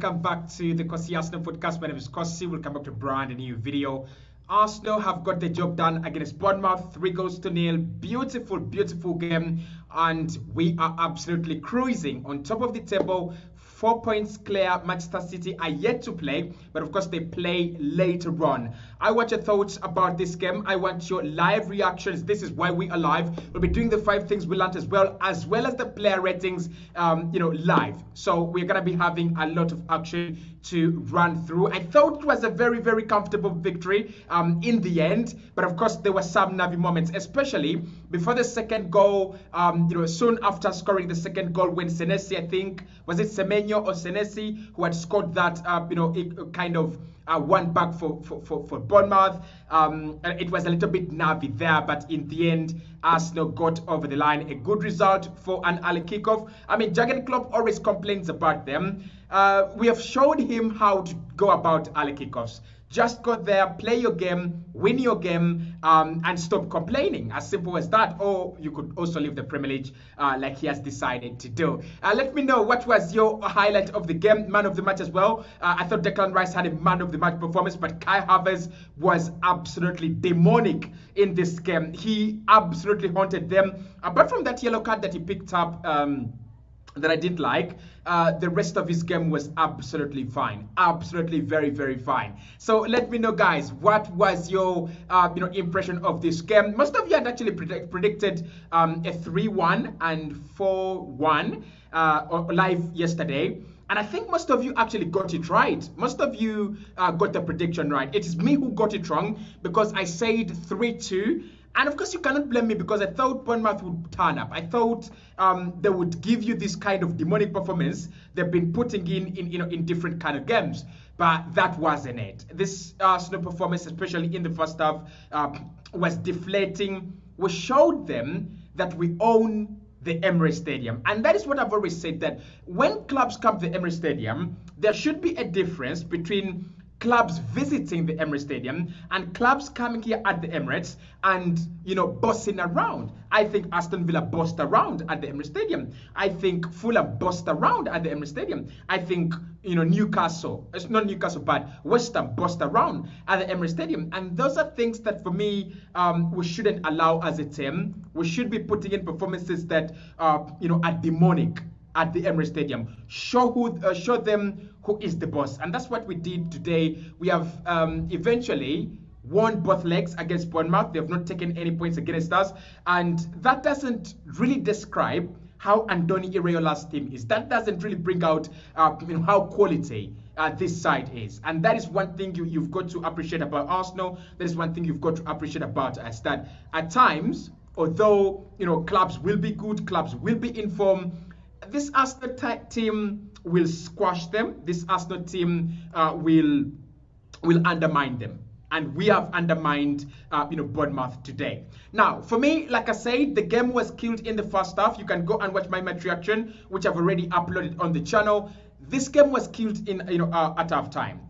welcome back to the Cossy Arsenal podcast. My name is Cossy. Welcome back to brand new video. Arsenal have got the job done against Bournemouth, 3-0. Beautiful, beautiful game, and we are absolutely cruising on top of the table. 4 points clear. Manchester City are yet to play, but of course they play later on. I want your thoughts about this game. I want your live reactions. This is why we are live. We'll be doing the 5 things we learned as well as the player ratings, live. So we're gonna be having a lot of action to run through. I thought it was a very, very comfortable victory in the end, but of course there were some nervy moments, especially before the second goal. Soon after scoring the second goal, when Senesi, I think, was it Semenyo or Senesi who had scored that, one back for Bournemouth. It was a little bit nervy there, but in the end, Arsenal got over the line. A good result for an early kickoff. I mean, Jurgen Klopp always complains about them. We have showed him how to go about early kickoffs. Just go there, play your game, win your game, and stop complaining. As simple as that. Or you could also leave the Premier League like he has decided to do. Let me know what was your highlight of the game, man of the match as well. I thought Declan Rice had a man of the match performance, but Kai Havertz was absolutely demonic in this game. He absolutely haunted them. Apart from that yellow card that he picked up, that I didn't like, the rest of his game was absolutely fine, absolutely very, very fine. So let me know, guys, what was your impression of this game? Most of you had actually predicted a 3-1 and 4-1 live yesterday, and I think most of you actually got it right. Most of you got the prediction right. It is me who got it wrong, because I said 3-2. And of course, you cannot blame me, because I thought Bournemouth would turn up. I thought they would give you this kind of demonic performance they've been putting in different kind of games. But that wasn't it. This Arsenal performance, especially in the first half, was deflating. We showed them that we own the Emirates Stadium. And that is what I've always said, that when clubs come to the Emirates Stadium, there should be a difference between clubs visiting the Emirates Stadium and clubs coming here at the Emirates and, bossing around. I think Aston Villa bossed around at the Emirates Stadium. I think Fulham bossed around at the Emirates Stadium. I think, Newcastle, it's not Newcastle, but West Ham bossed around at the Emirates Stadium. And those are things that, for me, we shouldn't allow as a team. We should be putting in performances that, are demonic at the Emirates Stadium. Show them who is the boss, and that's what we did today. We have eventually won both legs against Bournemouth. They have not taken any points against us, and that doesn't really describe how Andoni Iraola's team is. That doesn't really bring out how quality this side is, and that is one thing you've got to appreciate about Arsenal. That is one thing you've got to appreciate about us, that at times, although clubs will be good, clubs will be in form, this Arsenal team will squash them. This Arsenal team will undermine them. And we have undermined Bournemouth today. Now, for me, like I said, the game was killed in the first half. You can go and watch my match reaction, which I've already uploaded on the channel. This game was killed in at half time.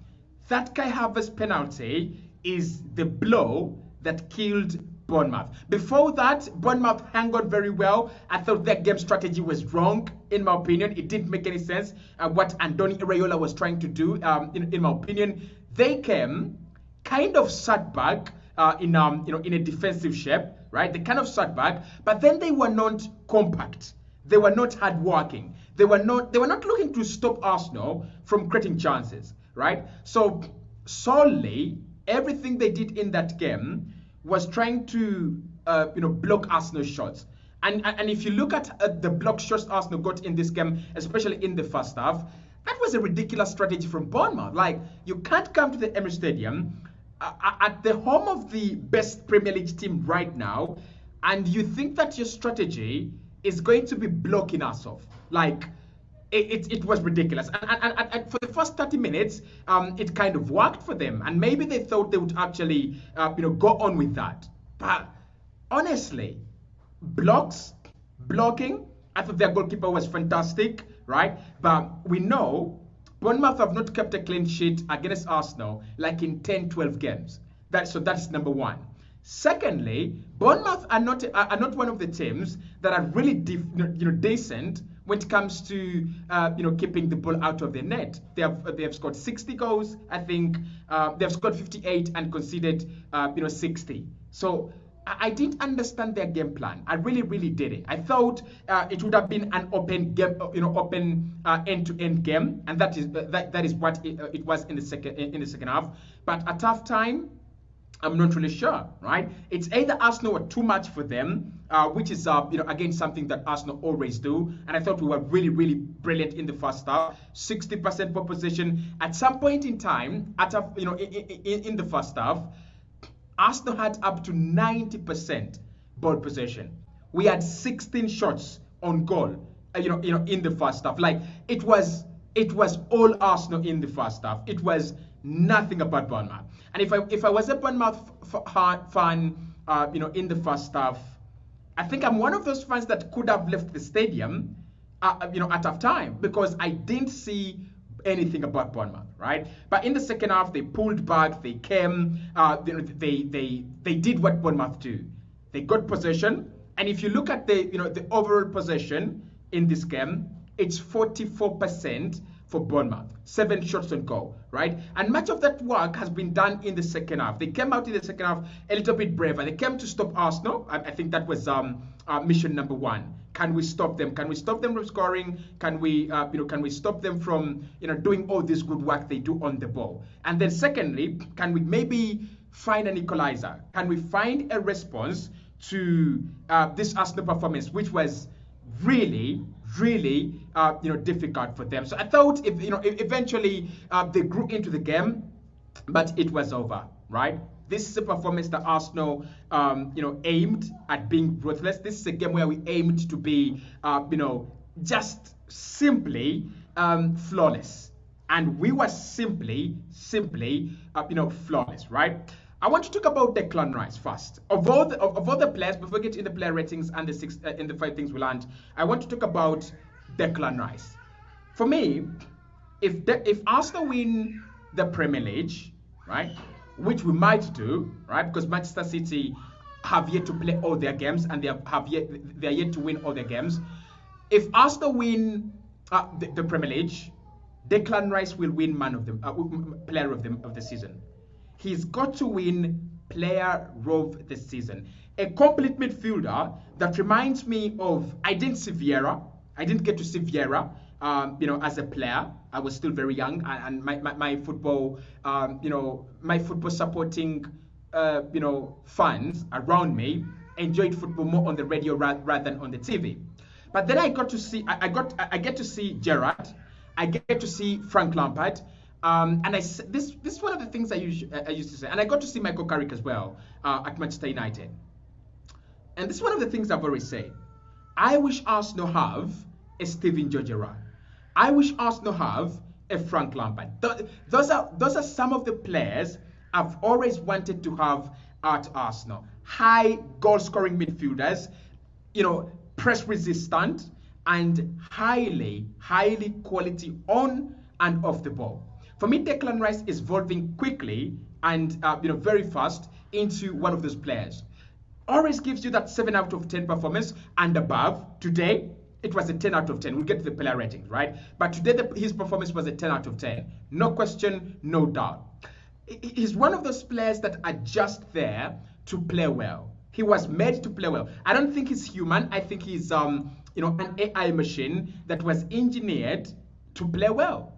That Kai Havertz penalty is the blow that killed Bournemouth. Before that, Bournemouth hung on very well. I thought their game strategy was wrong, in my opinion. It didn't make any sense what Andoni Iraola was trying to do. In my opinion, they came kind of sat back in a defensive shape, right? They kind of sat back, but then they were not compact. They were not hardworking. They were not looking to stop Arsenal from creating chances, right? So solely everything they did in that game was trying to block Arsenal's shots. And if you look at the block shots Arsenal got in this game, especially in the first half, that was a ridiculous strategy from Bournemouth. Like, you can't come to the Emirates Stadium at the home of the best Premier League team right now, and you think that your strategy is going to be blocking us off. Like, it was ridiculous. And for the first 30 minutes, it kind of worked for them. And maybe they thought they would actually, go on with that. But honestly, blocking, I thought their goalkeeper was fantastic, right? But we know Bournemouth have not kept a clean sheet against Arsenal like in 10, 12 games. So that's number one. Secondly, Bournemouth are not one of the teams that are really decent when it comes to keeping the ball out of the net. They have scored 60 goals, I think. They have scored 58 and conceded 60. So I didn't understand their game plan. I really didn't. I thought it would have been an open game, open end-to-end game, and that is what it was in the second half. But at half time, I'm not really sure, right? It's either Arsenal were too much for them, which is again something that Arsenal always do. And I thought we were really brilliant in the first half. 60% ball possession. At some point in time, in the first half, Arsenal had up to 90% ball possession. We had 16 shots on goal, in the first half. Like it was all Arsenal in the first half. It was nothing about Bournemouth. And if I was a Bournemouth fan, in the first half, I think I'm one of those fans that could have left the stadium, at half time, because I didn't see anything about Bournemouth, right? But in the second half, they pulled back, they came, they did what Bournemouth do. They got possession, and if you look at the overall possession in this game, it's 44% for Bournemouth, 7 shots on goal, right? And much of that work has been done in the second half. They came out in the second half a little bit braver. They came to stop Arsenal. I think that was mission number 1. Can we stop them? Can we stop them from scoring? Can we stop them from doing all this good work they do on the ball? And then secondly, can we maybe find an equalizer? Can we find a response to this Arsenal performance, which was really difficult for them? So I thought eventually they grew into the game, but it was over, right? This is a performance that Arsenal aimed at being ruthless. This is a game where we aimed to be just simply flawless, and we were simply flawless, right? I want to talk about Declan Rice first. Of all the players, before we get in the player ratings and the 5 things we learned, I want to talk about Declan Rice. For me, if Arsenal win the Premier League, right, which we might do, right, because Manchester City have yet to play all their games and they are yet to win all their games. If Arsenal win the Premier League, Declan Rice will win player of the season. He's got to win player of the season. A complete midfielder that reminds me of, I didn't get to see Vieira, as a player. I was still very young, and my football, my football supporting, fans around me enjoyed football more on the radio rather than on the TV. But then I get to see Gerrard, I get to see Frank Lampard. And this is one of the things I used to say. And I got to see Michael Carrick as well at Manchester United. And this is one of the things I've always said. I wish Arsenal have a Steven Gerrard. I wish Arsenal have a Frank Lampard. Those are some of the players I've always wanted to have at Arsenal. High goal-scoring midfielders, press resistant, and highly quality on and off the ball. For me, Declan Rice is evolving quickly and very fast into one of those players. Always gives you that 7 out of 10 performance and above. Today, it was a 10 out of 10. We'll get to the player ratings, right? But today, his performance was a 10 out of 10. No question, no doubt. He's one of those players that are just there to play well. He was made to play well. I don't think he's human. I think he's an AI machine that was engineered to play well.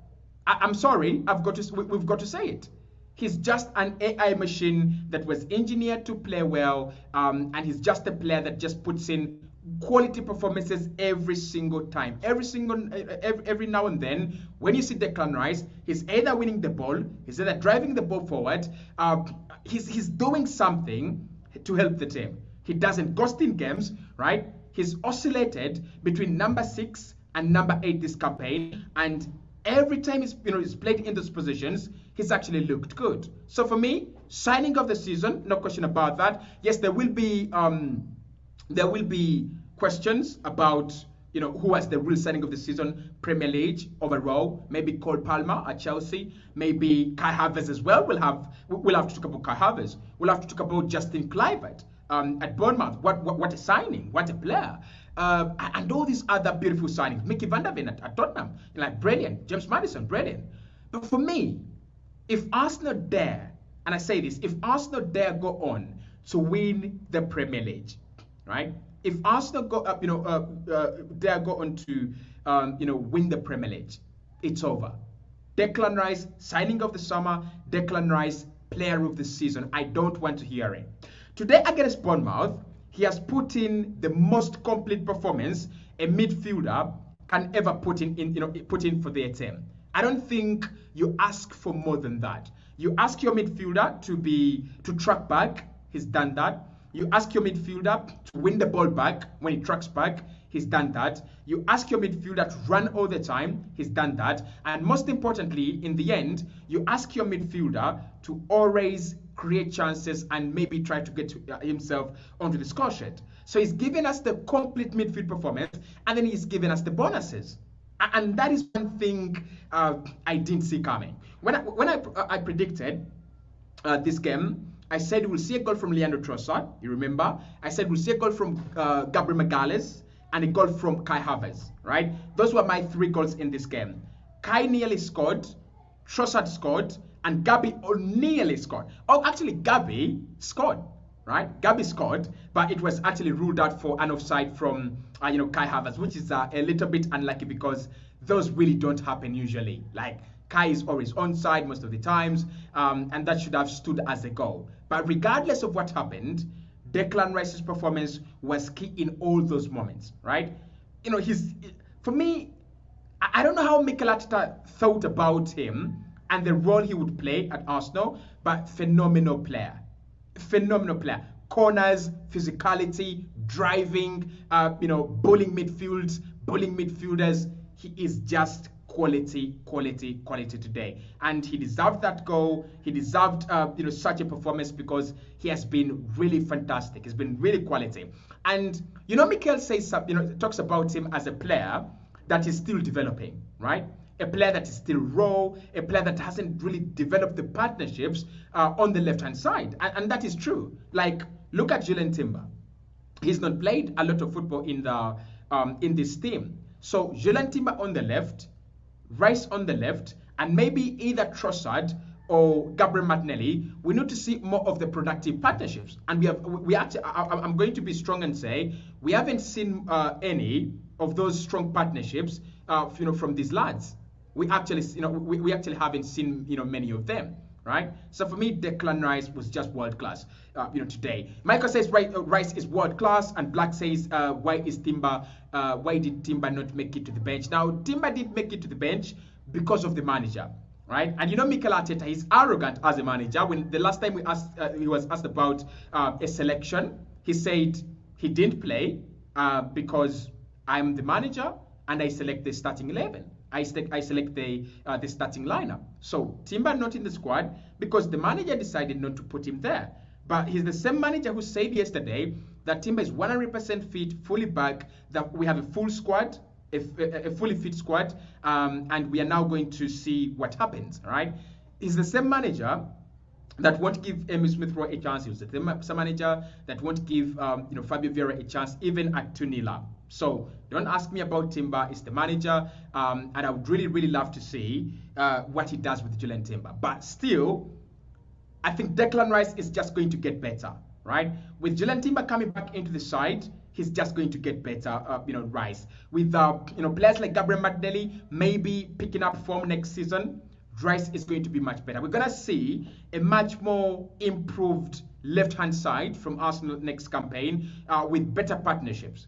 I'm sorry, we've got to say it. He's just an AI machine that was engineered to play well, and he's just a player that just puts in quality performances every single time. Every now and then, when you see Declan Rice, he's either winning the ball, he's either driving the ball forward, he's doing something to help the team. He doesn't ghost in games, right? He's oscillated between number 6 and number 8 this campaign, and every time he's played in those positions, he's actually looked good. So for me, signing of the season, no question about that. Yes, there will be questions about who was the real signing of the season, Premier League overall. Maybe Cole Palmer at Chelsea, maybe Kai Havertz as well. We'll have to talk about Kai Havertz. We'll have to talk about Justin Kluivert at Bournemouth. What a signing! What a player! and all these other beautiful signings. Mickey van der Ven at Tottenham, like brilliant. James Maddison, brilliant. But for me, if Arsenal dare, and I say this, if Arsenal dare go on to win the Premier League, right? If Arsenal go up, dare go on to, win the Premier League, it's over. Declan Rice, signing of the summer. Declan Rice, player of the season. I don't want to hear it. Today against Bournemouth, he has put in the most complete performance a midfielder can ever put in for their team. I don't think you ask for more than that. You ask your midfielder to track back. He's done that. You ask your midfielder to win the ball back when he tracks back. He's done that. You ask your midfielder to run all the time. He's done that. And most importantly, in the end, you ask your midfielder to always create chances and maybe try to get himself onto the score sheet. So he's given us the complete midfield performance, and then he's given us the bonuses. And that is one thing I didn't see coming. When I predicted this game, I said we'll see a goal from Leandro Trossard. You remember? I said we'll see a goal from Gabriel Magalhaes and a goal from Kai Havertz. Right? Those were my 3 goals in this game. Kai nearly scored, Trossard scored, and Gabi nearly scored. Oh, actually, Gabi scored. Right? Gabi scored, but it was actually ruled out for an offside from Kai Havertz, which is a little bit unlucky because those really don't happen usually. Like Kai is always onside most of the times, and that should have stood as a goal. But regardless of what happened, Declan Rice's performance was key in all those moments, right? For me, I don't know how Mikel Arteta thought about him and the role he would play at Arsenal, but phenomenal player. Phenomenal player. Corners, physicality, driving, bowling midfielders. He is just quality today, and he deserved that goal. He deserved such a performance because he has been really fantastic. He's been really quality. And Mikel says talks about him as a player that is still developing, right? A player that is still raw, a player that hasn't really developed the partnerships on the left-hand side. And that is true. Like, look at Julian Timber. He's not played a lot of football in this team. So Julian Timber on the left, Rice on the left, and maybe either Trossard or Gabriel Martinelli. We need to see more of the productive partnerships. And I'm going to be strong and say we haven't seen any of those strong partnerships from these lads. We actually haven't seen many of them, right? So for me, Declan Rice was just world class today. Michael says Rice is world class, and Black says why did Timber not make it to the bench? Now Timber didn't make it to the bench because of the manager, right? And Mikel Arteta, he's arrogant as a manager. When the last time he was asked about a selection, he said he didn't play because I'm the manager and I select the starting 11. I select the starting lineup. So Timber not in the squad because the manager decided not to put him there. But he's the same manager who said yesterday that Timber is 100% fit, fully back, that we have a full squad, a fully fit squad, and we are now going to see what happens, right? He's the same manager that won't give Emile Smith-Rowe a chance. He's the same manager that won't give Fabio Vieira a chance, even at 2-0 up. So don't ask me about Timber. It's the manager, and I would really, really love to see what he does with Julian Timber. But still, I think Declan Rice is just going to get better, right? With Julian Timber coming back into the side, he's just going to get better, Rice. With players like Gabriel Martinelli maybe picking up form next season, Rice is going to be much better. We're going to see a much more improved left-hand side from Arsenal next campaign with better partnerships.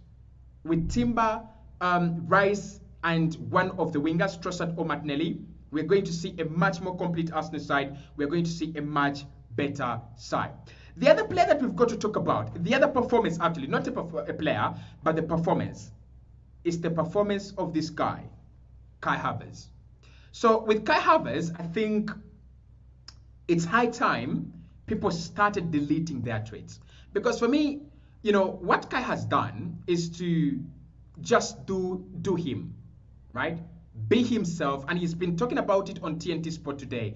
With Timber, Rice, and one of the wingers, Trossard or Martinelli, we're going to see a much more complete Arsenal side. We're going to see a much better side. The other player that we've got to talk about, the other performance actually, not a player, but the performance, is the performance of this guy, Kai Havertz. So with Kai Havertz, I think it's high time people started deleting their tweets. Because for me, what Kai has done is to just do him, right? Be himself, and he's been talking about it on TNT Sport today,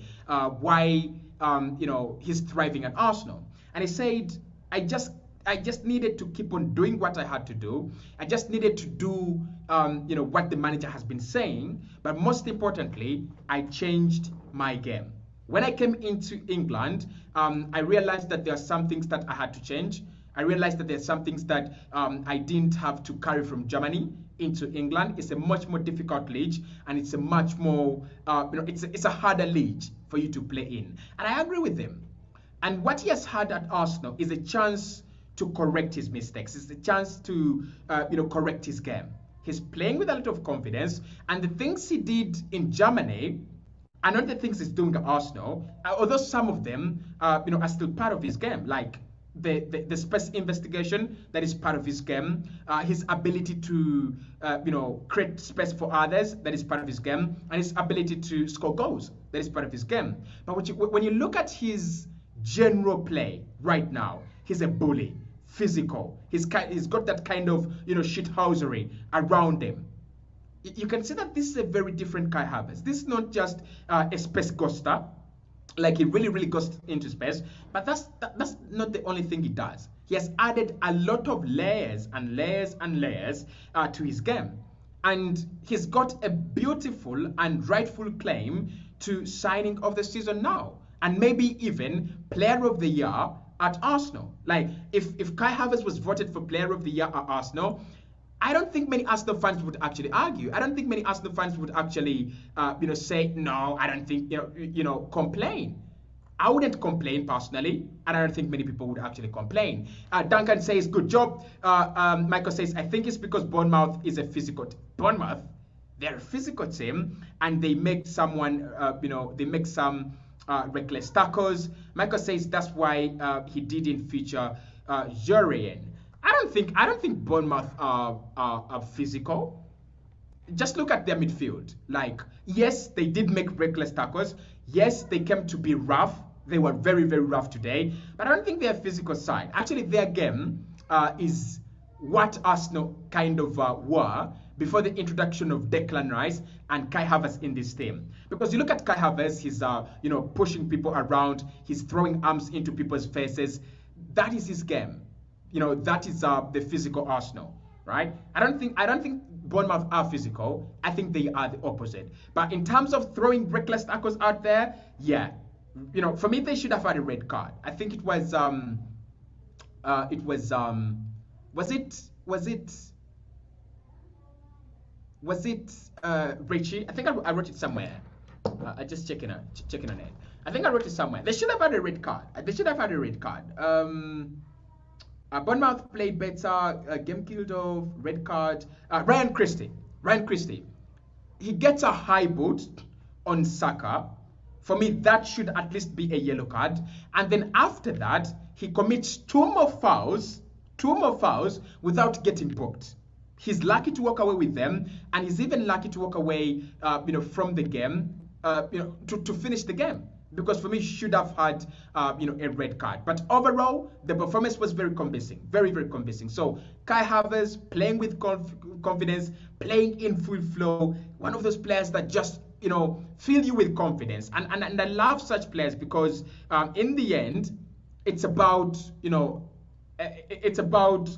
why he's thriving at Arsenal. And he said, I just needed to keep on doing what I had to do. I just needed to do, what the manager has been saying. But most importantly, I changed my game. When I came into England, I realized that there are some things that I had to change. I realized that there are some things that I didn't have to carry from Germany into England. It's a much more difficult league, and it's a much more, it's a harder league for you to play in. And I agree with him. And what he has had at Arsenal is a chance to correct his mistakes. It's a chance to, correct his game. He's playing with a lot of confidence, and the things he did in Germany are not the things he's doing at Arsenal. Although some of them, are still part of his game, like the space investigation, that is part of his game. His ability to, create space for others, that is part of his game, and his ability to score goals, that is part of his game. But when you look at his general play right now, he's a bully, physical. He's got that kind of, shithousery around him. You can see that this is a very different Kai Havertz. This is not just a space ghoster, like he really goes into space, but that's not the only thing he does. He has added a lot of layers and layers and layers to his game, and he's got a beautiful and rightful claim to signing of the season now, and maybe even Player of the Year at Arsenal. Like if Kai Havertz was voted for Player of the Year at Arsenal, I don't think many Arsenal fans would actually argue. I don't think many Arsenal fans would actually, say, no, I don't think, complain. I wouldn't complain personally, and I don't think many people would actually complain. Duncan says, good job. Michael says, I think it's because Bournemouth is a physical team. Bournemouth, they're a physical team, and they make someone, they make some reckless tackles. Michael says that's why he didn't feature Jurien. I don't think Bournemouth are physical. Just look at their midfield. Like, yes, they did make reckless tackles. Yes, they came to be rough. They were very rough today. But I don't think they're physical side. Actually, their game is what Arsenal kind of were before the introduction of Declan Rice and Kai Havertz in this team. Because you look at Kai Havertz, he's pushing people around. He's throwing arms into people's faces. That is his game. That is the physical Arsenal, right? I don't think Bournemouth are physical. I think they are the opposite. But in terms of throwing reckless tackles out there, yeah, for me they should have had a red card. I think it was Richie? I think I wrote it somewhere. I just checking on it. I think I wrote it somewhere. They should have had a red card. Bournemouth played better, game killed off, red card. Ryan Christie. He gets a high boot on Saka. For me, that should at least be a yellow card. And then after that, he commits two more fouls without getting booked. He's lucky to walk away with them, and he's even lucky to walk away, from the game, to finish the game. Because for me, he should have had, a red card. But overall, the performance was very convincing, very convincing. So Kai Havertz playing with confidence, playing in full flow, one of those players that just, fill you with confidence. And I love such players because in the end, it's about, it's about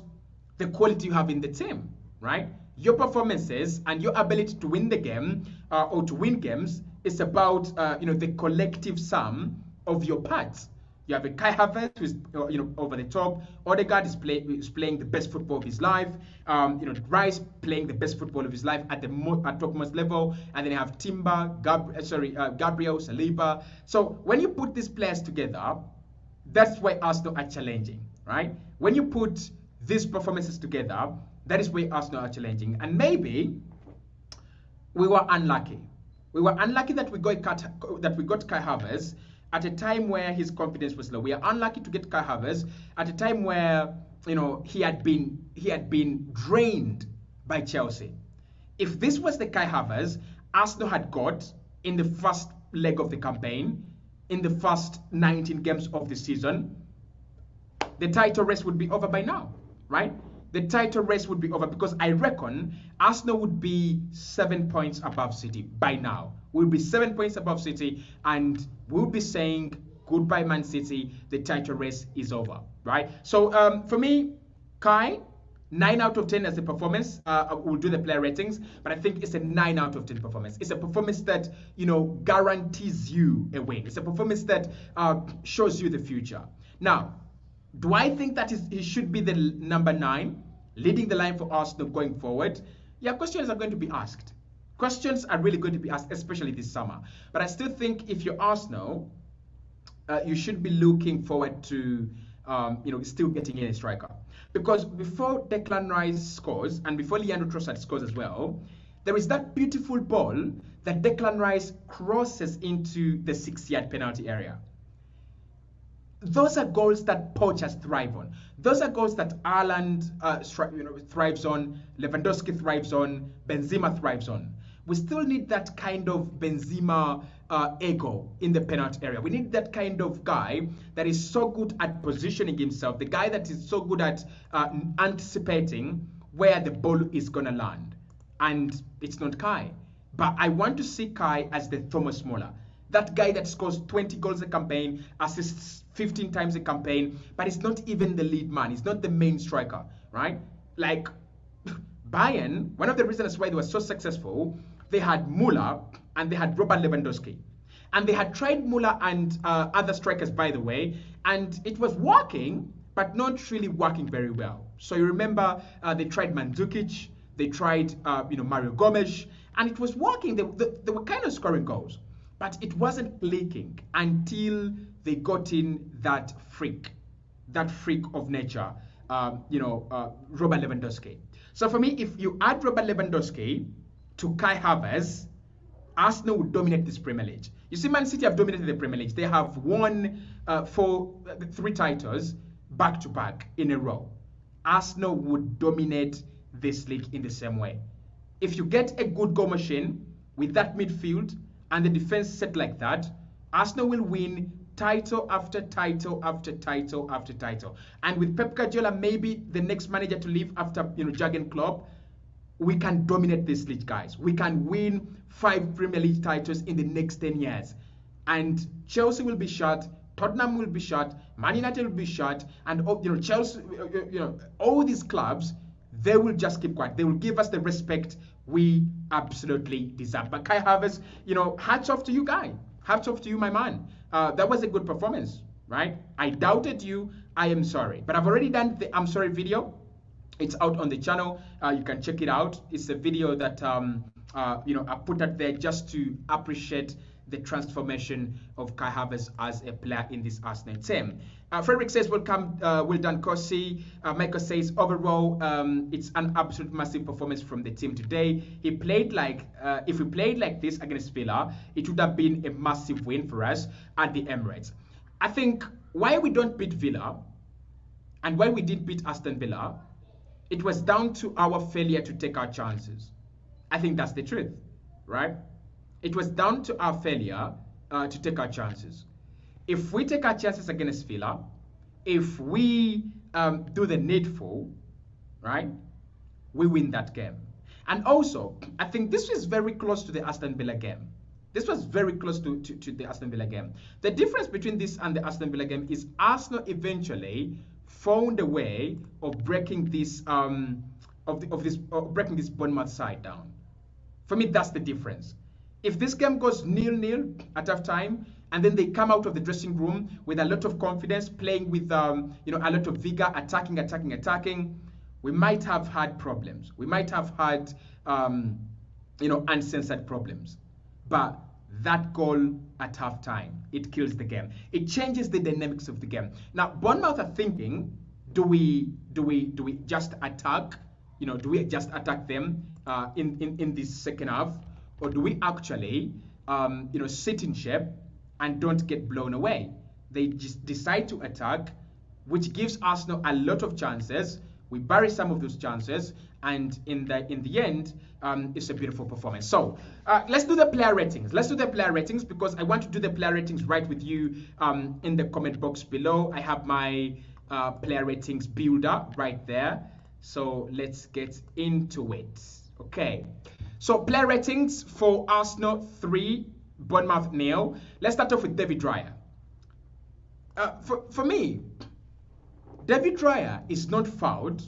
the quality you have in the team, right? Your performances and your ability to win the game or to win games is about the collective sum of your parts. You have a Kai Havertz who's over the top. Odegaard is playing the best football of his life. Rice playing the best football of his life at topmost level, and then you have Timber, Gabriel, Saliba. So when you put these players together, that's why Arsenal are challenging, right? When you put these performances together, that is where Arsenal are challenging. And maybe we were unlucky. We were unlucky that we got Kai Havertz at a time where his confidence was low. We are unlucky to get Kai Havertz at a time where he had been drained by Chelsea. If this was the Kai Havertz Arsenal had got in the first leg of the campaign, in the first 19 games of the season, the title race would be over by now, right? The title race would be over because I reckon Arsenal would be 7 points above City by now. We'll be 7 points above City, and we'll be saying goodbye Man City, the title race is over, right? So for me, Kai, 9 out of 10 as a performance. We'll do the player ratings, but I think it's a 9 out of 10 performance. It's a performance that, you know, guarantees you a win. It's a performance that shows you the future. Now, do I think that he should be the number 9, leading the line for Arsenal going forward? Yeah, questions are going to be asked. Questions are really going to be asked, especially this summer. But I still think if you're Arsenal, you should be looking forward to, you know, still getting in a striker. Because before Declan Rice scores, and before Leandro Trossard scores as well, there is that beautiful ball that Declan Rice crosses into the 6-yard penalty area. Those are goals that poachers thrive on. Those are goals that Haaland thrives on, Lewandowski thrives on, Benzema thrives on. We still need that kind of Benzema ego in the penalty area. We need that kind of guy that is so good at positioning himself, the guy that is so good at anticipating where the ball is going to land. And it's not Kai. But I want to see Kai as the Thomas Muller. That guy that scores 20 goals a campaign, assists 15 times a campaign, but he's not even the lead man. He's not the main striker, right? Like Bayern, one of the reasons why they were so successful, they had Muller and they had Robert Lewandowski. And they had tried Muller and other strikers, by the way, and it was working, but not really working very well. So you remember they tried Mandzukic, they tried Mario Gomes, and it was working. They were kind of scoring goals, but it wasn't clicking until they got in that freak of nature, Robert Lewandowski. So for me, if you add Robert Lewandowski to Kai Havertz, Arsenal would dominate this Premier League. You see, Man City have dominated the Premier League. They have won 3 titles back to back in a row. Arsenal would dominate this league in the same way. If you get a good goal machine with that midfield and the defense set like that, Arsenal will win title after title after title after title. And with Pep Guardiola, maybe the next manager to leave after Jurgen Klopp, we can dominate this league, guys. We can win 5 Premier League titles in the next 10 years. And Chelsea will be shut, Tottenham will be shut, Man United will be shut, and Chelsea, all these clubs, they will just keep quiet. They will give us the respect we absolutely deserve. But Kai Havertz, hats off to you, guy. Hats off to you, my man. That was a good performance, right? I doubted you. I am sorry. But I've already done the I'm sorry video. It's out on the channel. You can check it out. It's a video that I put out there just to appreciate the transformation of Kai Havertz as a player in this Arsenal team. Frederick says, welcome, well done, Cossy. Michael says, overall, it's an absolute massive performance from the team today. He played like, if we played like this against Villa, it would have been a massive win for us at the Emirates. I think why we don't beat Villa and why we didn't beat Aston Villa, it was down to our failure to take our chances. I think that's the truth, right? It was down to our failure to take our chances. If we take our chances against Villa, if we do the needful, right, we win that game. And also, I think this was very close to the Aston Villa game. This was very close to the Aston Villa game. The difference between this and the Aston Villa game is Arsenal eventually found a way of breaking this breaking this Bournemouth side down. For me, that's the difference. If this game goes 0-0 at halftime, and then they come out of the dressing room with a lot of confidence, playing with a lot of vigor, attacking, we might have had problems. We might have had uncensored problems. But that goal at halftime, it kills the game. It changes the dynamics of the game. Now, Bournemouth are thinking, do we just attack? Do we just attack them in this second half, or do we actually sit in shape and don't get blown away? They just decide to attack, which gives Arsenal a lot of chances. We bury some of those chances, and in the end, it's a beautiful performance. So let's do the player ratings. Let's do the player ratings because I want to do the player ratings right with you in the comment box below. I have my player ratings builder right there. So let's get into it. Okay. So player ratings for Arsenal 3, Bournemouth 0. Let's start off with David Raya. For me, David Raya is not fouled,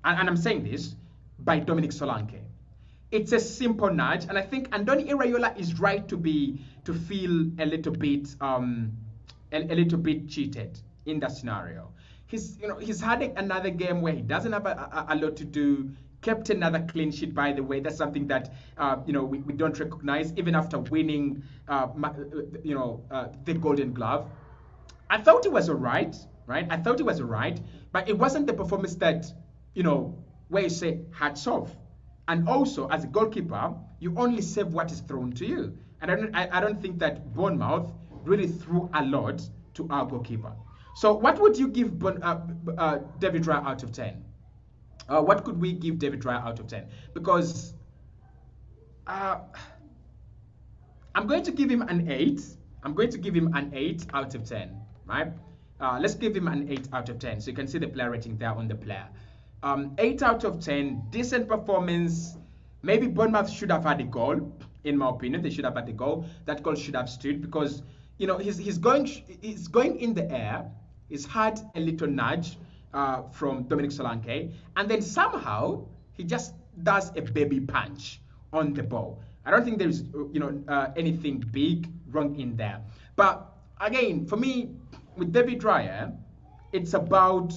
and I'm saying this, by Dominic Solanke. It's a simple nudge, and I think Andoni Iraola is right to feel a little bit cheated in that scenario. He's had another game where he doesn't have a lot to do. Kept another clean sheet, by the way. That's something that we don't recognize even after winning the Golden Glove. I thought it was alright, right? I thought it was alright, but it wasn't the performance that where you say hats off. And also, as a goalkeeper, you only save what is thrown to you. And I don't think that Bournemouth really threw a lot to our goalkeeper. So what would you give David Raya out of 10? What could we give David Raya out of 10? Because I'm going to give him an 8. I'm going to give him an 8 out of 10, right? Let's give him an 8 out of 10. So you can see the player rating there on the player. 8 out of 10, decent performance. Maybe Bournemouth should have had a goal, in my opinion. They should have had a goal. That goal should have stood because, he's going in the air. He's had a little nudge from Dominic Solanke, and then somehow he just does a baby punch on the ball. I don't think there's anything big wrong in there. But again, for me, with David Raya, it's about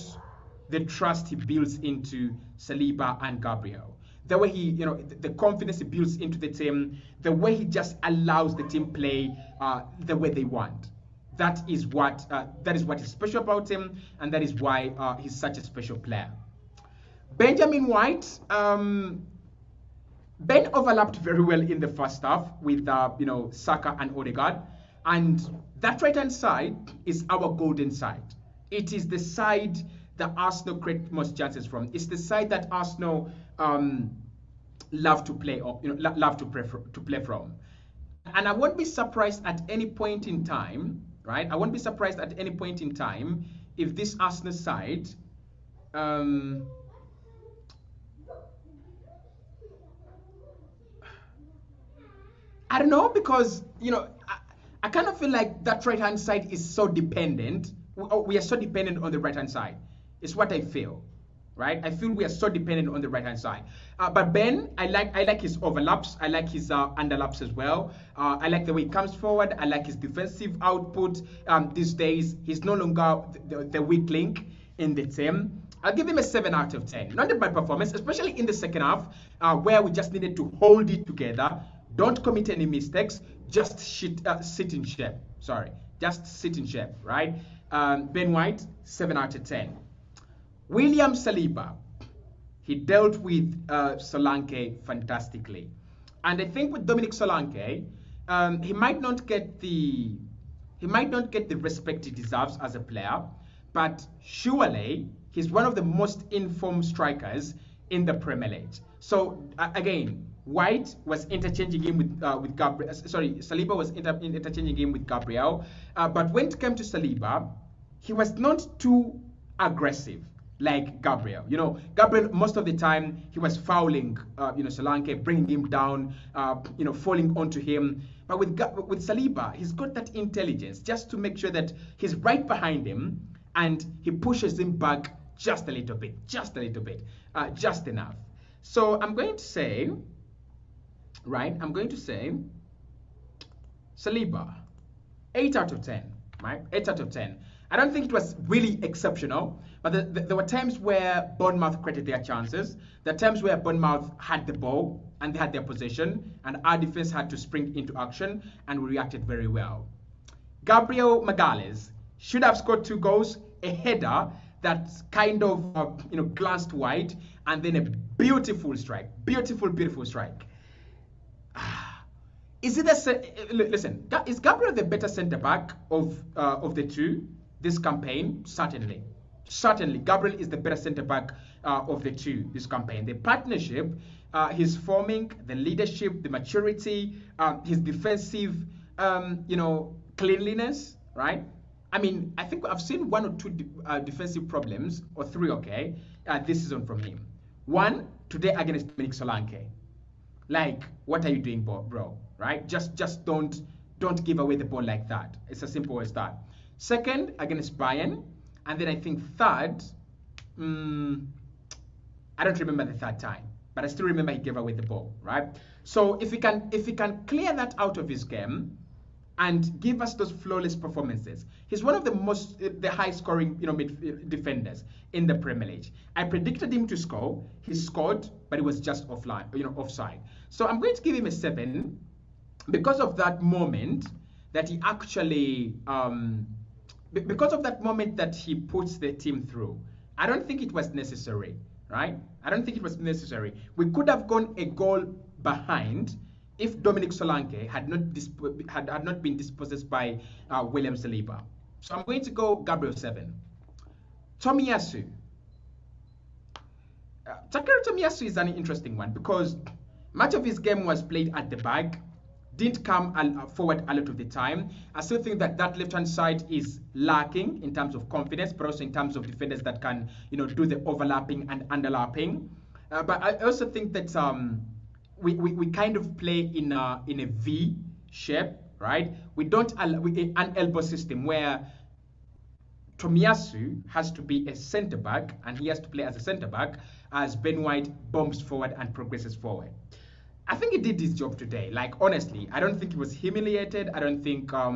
the trust he builds into Saliba and Gabriel. The way he, the confidence he builds into the team, the way he just allows the team play the way they want. That is what is special about him, and that is why he's such a special player. Benjamin White, Ben overlapped very well in the first half with Saka and Odegaard, and that right-hand side is our golden side. It is the side that Arsenal create most chances from. It's the side that Arsenal love to play from. And I won't be surprised at any point in time, right? I won't be surprised at any point in time if this Arsenal side I don't know, because I kind of feel like that right hand side is so dependent. We are so dependent on the right hand side. It's what I feel, right? I feel we are so dependent on the right hand side. But Ben, I like his overlaps. I like his underlaps as well. I like the way he comes forward. I like his defensive output. These days, he's no longer the weak link in the team. I'll give him a 7 out of 10. Not a bad performance, especially in the second half, where we just needed to hold it together. Don't commit any mistakes. Just sit in shape. Sorry, just sit in shape, right? Ben White, 7 out of 10. William Saliba, he dealt with Solanke fantastically, and I think with Dominic Solanke, he might not get the respect he deserves as a player, but surely he's one of the most informed strikers in the Premier League. So again, White was interchanging him with Gabriel. Saliba was interchanging him with Gabriel, but when it came to Saliba, he was not too aggressive like Gabriel. Gabriel, most of the time he was fouling Solanke, bringing him down, falling onto him. But with Saliba, he's got that intelligence just to make sure that he's right behind him and he pushes him back just a little bit, just enough. So I'm going to say Saliba, 8 out of 10, right? 8 out of 10. I don't think it was really exceptional, but there were times where Bournemouth created their chances. There are times where Bournemouth had the ball and they had their possession, and our defense had to spring into action, and we reacted very well. Gabriel Magalhaes should have scored 2 goals, a header that kind of glanced wide, and then a beautiful strike, beautiful strike. Is Gabriel the better centre back of the two this campaign? Certainly, Gabriel is the better centre back of the two this campaign. The partnership he's forming, the leadership, the maturity, his defensive, cleanliness, right? I mean, I think I've seen 1 or 2 defensive problems, or 3, okay, this season from him. 1 today against Dominic Solanke. Like, what are you doing, bro? Right? Just don't give away the ball like that. It's as simple as that. Second, against Bayern. And then I think third, I don't remember the third time, but I still remember he gave away the ball, right? So if he can clear that out of his game and give us those flawless performances, he's one of the high scoring defenders in the Premier League. I predicted him to score. He scored, but it was just offside. So I'm going to give him a 7 because of that moment that he actually because of that moment that he puts the team through. I don't think it was necessary, right? I don't think it was necessary. We could have gone a goal behind if Dominic Solanke had not been dispossessed by William Saliba. So I'm going to go Gabriel 7. Tomiyasu. Takeru Tomiyasu is an interesting one because much of his game was played at the back, didn't come forward a lot of the time. I still think that left-hand side is lacking in terms of confidence, but also in terms of defenders that can, do the overlapping and underlapping. But I also think that we kind of play in a V shape, right? We don't an elbow system where Tomiyasu has to be a centre back and he has to play as a centre back as Ben White bombs forward and progresses forward. I think he did his job today. Like, honestly, I don't think he was humiliated. I don't think, I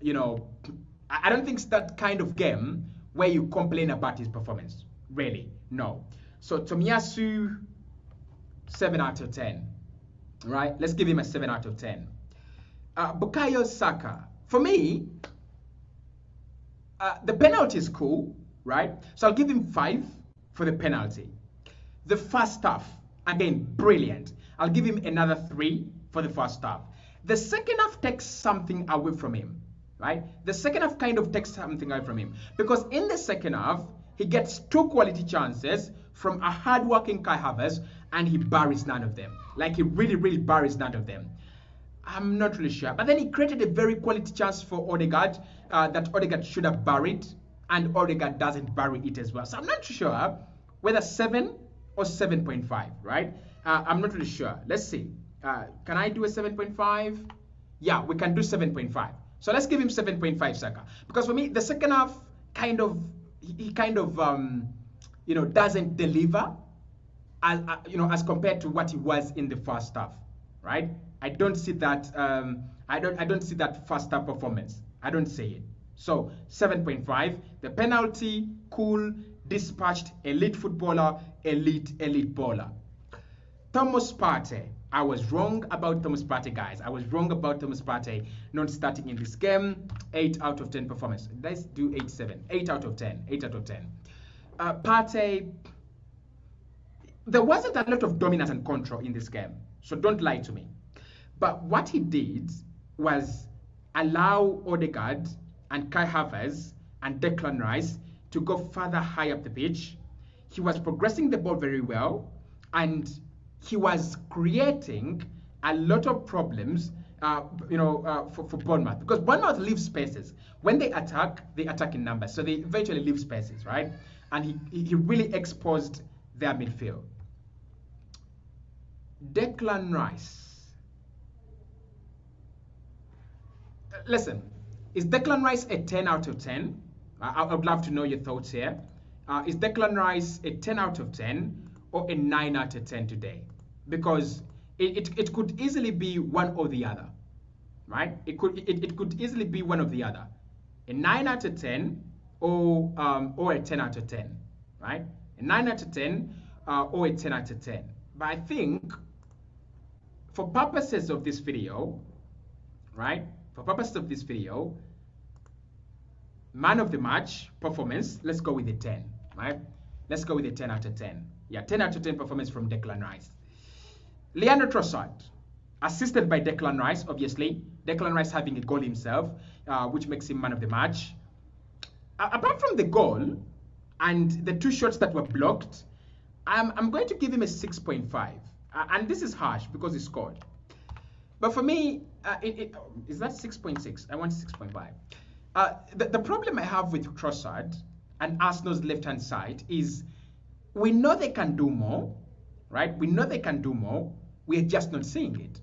don't think it's that kind of game where you complain about his performance. Really, no. So Tomiyasu, 7 out of 10. Right? Let's give him a 7 out of 10. Bukayo Saka. For me, the penalty is cool, right? So I'll give him 5 for the penalty. The first half, again, brilliant. I'll give him another 3 for the first half. The second half takes something away from him, right? The second half kind of takes something away from him because in the second half, he gets 2 quality chances from a hard-working Kai Havertz and he buries none of them. Like, he really, really buries none of them. I'm not really sure. But then he created a very quality chance for Odegaard that Odegaard should have buried, and Odegaard doesn't bury it as well. So I'm not sure whether 7 or 7.5, right? I'm not really sure. Let's see. Can I do a 7.5? Yeah, we can do 7.5. So let's give him 7.5 Saka. Because for me, the second half he doesn't deliver as compared to what he was in the first half, right? I don't see that. I don't see that first half performance. I don't see it. So 7.5. The penalty, cool, dispatched, elite footballer, elite bowler. Thomas Partey. I was wrong about Thomas Partey, guys. I was wrong about Thomas Partey not starting in this game. 8 out of 10 performance. Let's do 8-7. 8 out of 10. 8 out of 10. Partey, there wasn't a lot of dominance and control in this game. So don't lie to me. But what he did was allow Odegaard and Kai Havertz and Declan Rice to go further high up the pitch. He was progressing the ball very well, and he was creating a lot of problems, for Bournemouth, because Bournemouth leaves spaces. When they attack in numbers, so they eventually leave spaces, right? And he really exposed their midfield. Declan Rice. Listen, is Declan Rice a 10 out of 10? I would love to know your thoughts here. Is Declan Rice a 10 out of 10 or a 9 out of 10 today? Because it could easily be one or the other, right? It could easily be one or the other. A 9 out of 10 or a 10 out of 10, right? A 9 out of 10 or a 10 out of 10. But I think for purposes of this video, right? For purposes of this video, man of the match performance, let's go with a 10, right? Let's go with a 10 out of 10. Yeah, 10 out of 10 performance from Declan Rice. Leandro Trossard, assisted by Declan Rice, obviously. Declan Rice having a goal himself, which makes him man of the match. Apart from the goal and the 2 shots that were blocked, I'm going to give him a 6.5. And this is harsh because he scored. But for me, is that 6.6? I want 6.5. The problem I have with Trossard and Arsenal's left-hand side is we know they can do more, right? We know they can do more. We are just not seeing it,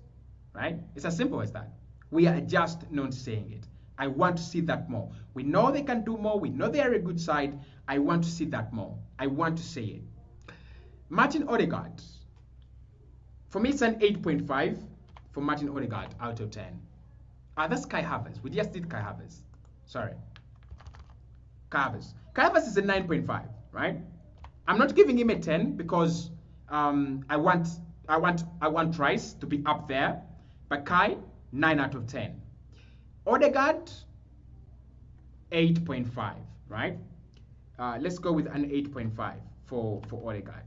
right? It's as simple as that. We are just not seeing it. I want to see that more. We know they can do more. We know they are a good side. I want to see that more. I want to see it. Martin Odegaard. For me, it's an 8.5 for Martin Odegaard out of 10. That's Kai Havertz. We just did Kai Havertz. Sorry. Kai Havertz. Kai Havertz is a 9.5, right? I'm not giving him a 10 because I want Rice to be up there. But Kai, 9 out of 10. Odegaard, 8.5, right? Let's go with an 8.5 for Odegaard.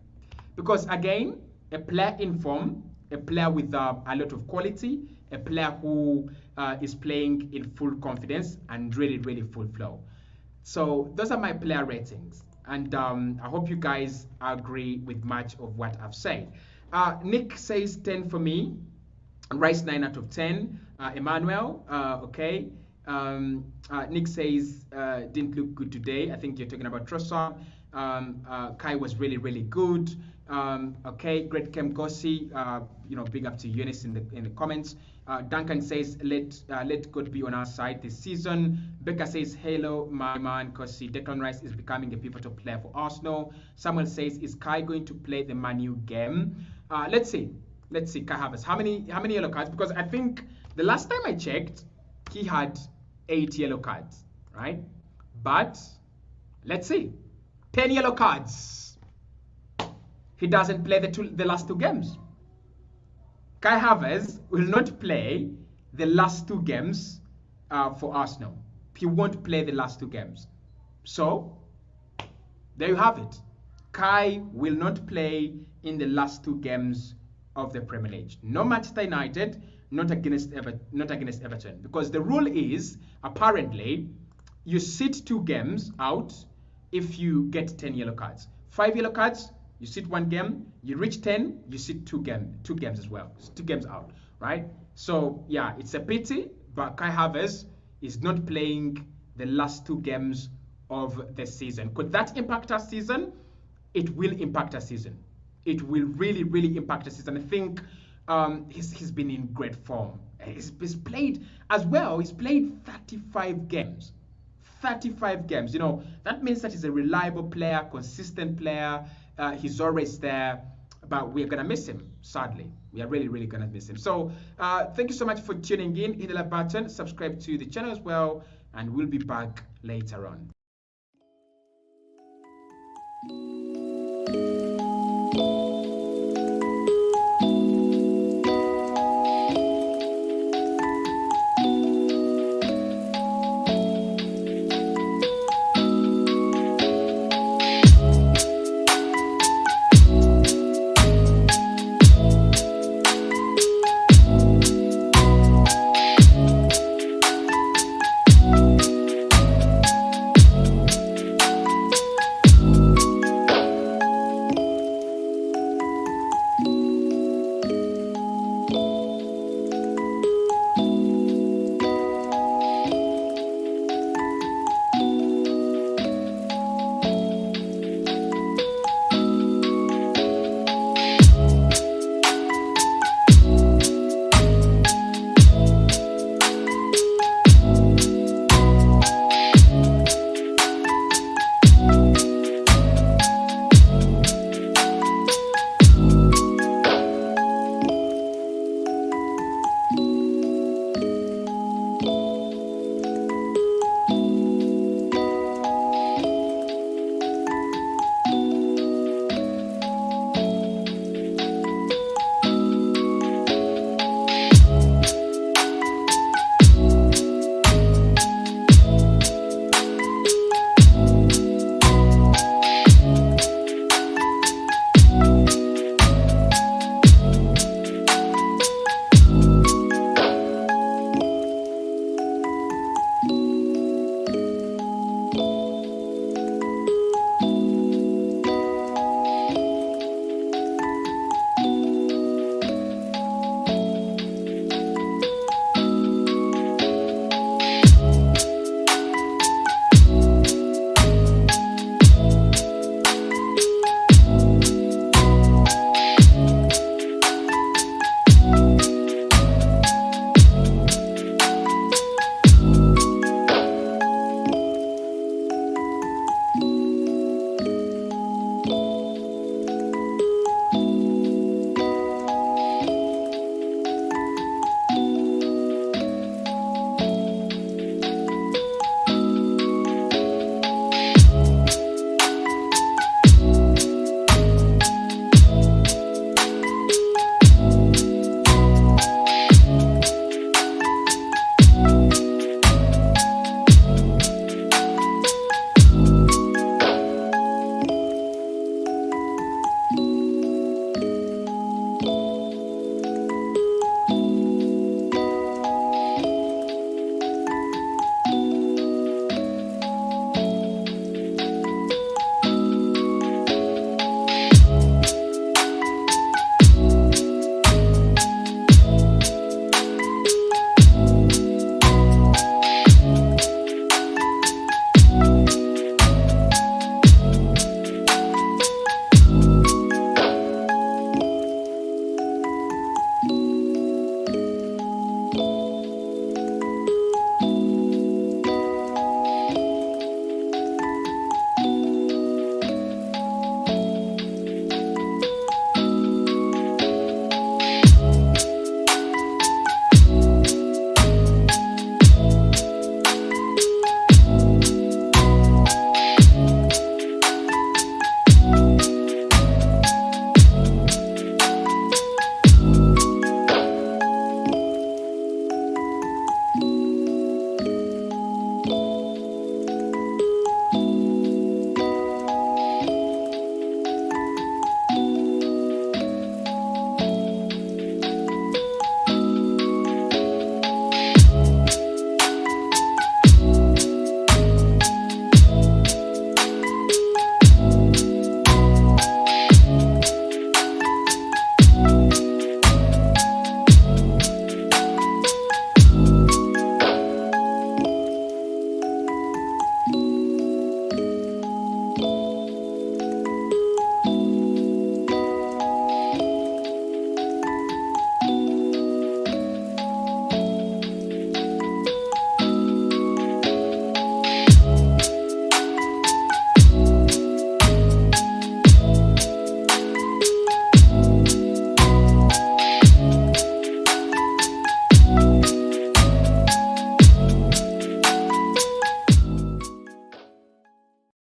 Because again, a player in form, a player with a lot of quality, a player who is playing in full confidence and really, really full flow. So those are my player ratings. And I hope you guys agree with much of what I've said. Nick says 10 for me. Rice 9 out of 10. Emmanuel, okay. Nick says didn't look good today. I think you're talking about Trossard. Kai was really, really good. Okay, great Kem Cossy. Big up to Eunice in the comments. Duncan says let God be on our side this season. Becca says hello, my man Cossy. Declan Rice is becoming a pivotal player for Arsenal. Samuel says is Kai going to play the Man U game? Let's see. Kai Havertz. How many yellow cards? Because I think the last time I checked, he had 8 yellow cards, right? But let's see. 10 yellow cards. He doesn't play the last 2 games. Kai Havertz will not play the last 2 games for Arsenal. He won't play the last 2 games. So, there you have it. Kai will not play in the last 2 games of the Premier League. No Manchester United, not against Everton. Because the rule is, apparently, you sit 2 games out if you get 10 yellow cards. 5 yellow cards, you sit 1 game. You reach 10, you sit 2 games as well. It's 2 games out, right? So, yeah, it's a pity, but Kai Havertz is not playing the last 2 games of the season. Could that impact our season? It will impact our season. It will really, really impact our season. I think he's been in great form. He's played as well. He's played 35 games. 35 games. That means that he's a reliable player, consistent player. He's always there, but we're going to miss him, sadly. We are really, really going to miss him. So thank you so much for tuning in. Hit the like button, subscribe to the channel as well, and we'll be back later on.